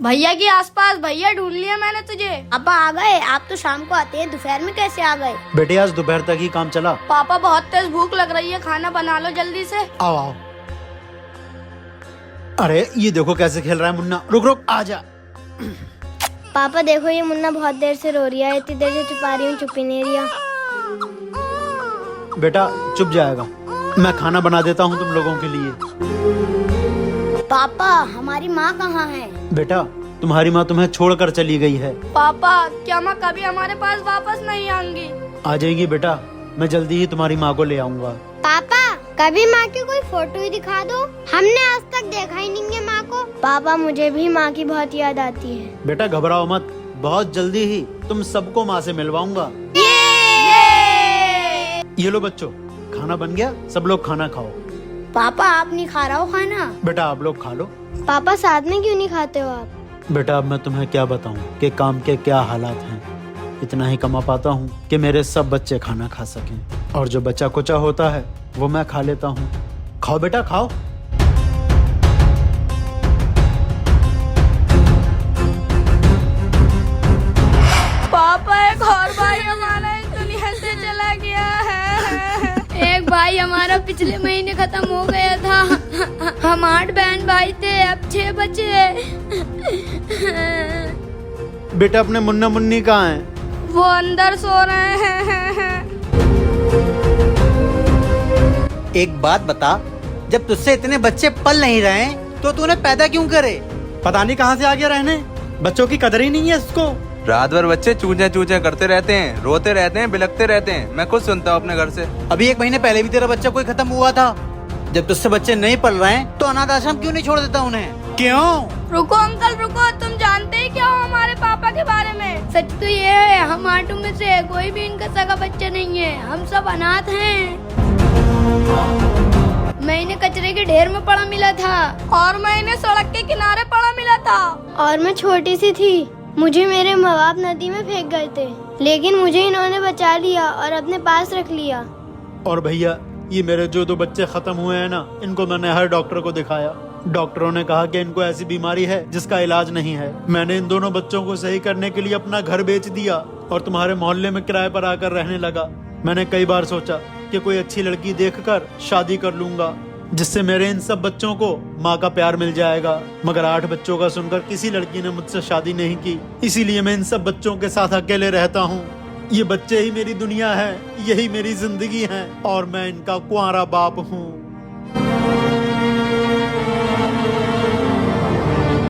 भैया के आसपास, भैया ढूंढ लिया मैंने तुझे। पापा आ गए? आप तो शाम को आते हैं, दोपहर में कैसे आ गए? बेटे आज दोपहर तक ही काम चला। पापा बहुत तेज भूख लग रही है, खाना बना लो जल्दी से। आओ आओ। अरे ये देखो कैसे खेल रहा है मुन्ना। रुक रुक आजा। पापा देखो, ये मुन्ना बहुत देर से रो रही है, इतनी देर से छुपा रही हूँ, चुप ही नहीं रहा। बेटा चुप जाएगा, मैं खाना बना देता हूँ तुम लोगों के लिए। पापा हमारी माँ कहाँ है? बेटा तुम्हारी माँ तुम्हें छोड़कर चली गई है। पापा क्या माँ कभी हमारे पास वापस नहीं आएंगी? आ जाएगी बेटा, मैं जल्दी ही तुम्हारी माँ को ले आऊंगा। पापा कभी माँ की कोई फोटो ही दिखा दो, हमने आज तक देखा ही नहीं है माँ को। पापा मुझे भी माँ की बहुत याद आती है। बेटा घबराओ मत, बहुत जल्दी ही तुम सबको माँ से मिलवाऊंगा। ये लो बच्चों, खाना बन गया, सब लोग खाना खाओ। पापा आप नहीं खा रहा हो खाना? बेटा आप लोग खा लो। पापा साथ में क्यों नहीं खाते हो आप? बेटा अब मैं तुम्हें क्या बताऊं कि काम के क्या हालात हैं। इतना ही कमा पाता हूं कि मेरे सब बच्चे खाना खा सकें, और जो बचा कुचा होता है वो मैं खा लेता हूं। खाओ बेटा खाओ। पापा एक और भाई हमारा इस दुनिया से चला गया है। एक भाई हमारा पिछले महीने खत्म हो गया था। हम 8 बहन भाई थे, अब 6 बचे। बेटा अपने मुन्ना मुन्नी कहाँ हैं? वो अंदर सो रहे हैं। एक बात बता, जब तुझसे इतने बच्चे पल नहीं रहे तो तूने पैदा क्यों करे? पता नहीं कहाँ से आ गया रहने, बच्चों की कदर ही नहीं है इसको। रात भर बच्चे चूचे चूचे करते रहते हैं, रोते रहते हैं, बिलखते रहते हैं। मैं खुद सुनता हूँ अपने घर से। अभी 1 महीने पहले भी तेरा बच्चा कोई खत्म हुआ था। जब तुझसे बच्चे नहीं पल रहे हैं तो अनाथ आश्रम क्यों नहीं छोड़ देता उन्हें? क्यों? रुको अंकल रुको, तुम जानते ही क्या हो हमारे पापा के बारे में? सच तो ये है, हम 8 में से कोई भी इनका सगा बच्चा नहीं है, हम सब अनाथ हैं। मैं इन्हें कचरे के ढेर में पड़ा मिला था, और मैं इन्हें सड़क के किनारे पड़ा मिला था। और मैं छोटी सी थी, मुझे मेरे माँ बाप नदी में फेंक गए थे, लेकिन मुझे इन्होंने बचा लिया और अपने पास रख लिया। और भैया ये मेरे जो 2 बच्चे खत्म हुए हैं ना, इनको मैंने हर डॉक्टर को दिखाया। डॉक्टरों ने कहा कि इनको ऐसी बीमारी है जिसका इलाज नहीं है। मैंने इन दोनों बच्चों को सही करने के लिए अपना घर बेच दिया और तुम्हारे मोहल्ले में किराए पर आकर रहने लगा। मैंने कई बार सोचा कि कोई अच्छी लड़की देखकर शादी कर लूंगा, जिससे मेरे इन सब बच्चों को माँ का प्यार मिल जाएगा। मगर 8 बच्चों का सुनकर किसी लड़की ने मुझसे शादी नहीं की, इसीलिए मैं इन सब बच्चों के साथ अकेले रहता हूँ। ये बच्चे ही मेरी दुनिया है, यही मेरी जिंदगी है, और मैं इनका कुंवारा बाप हूँ।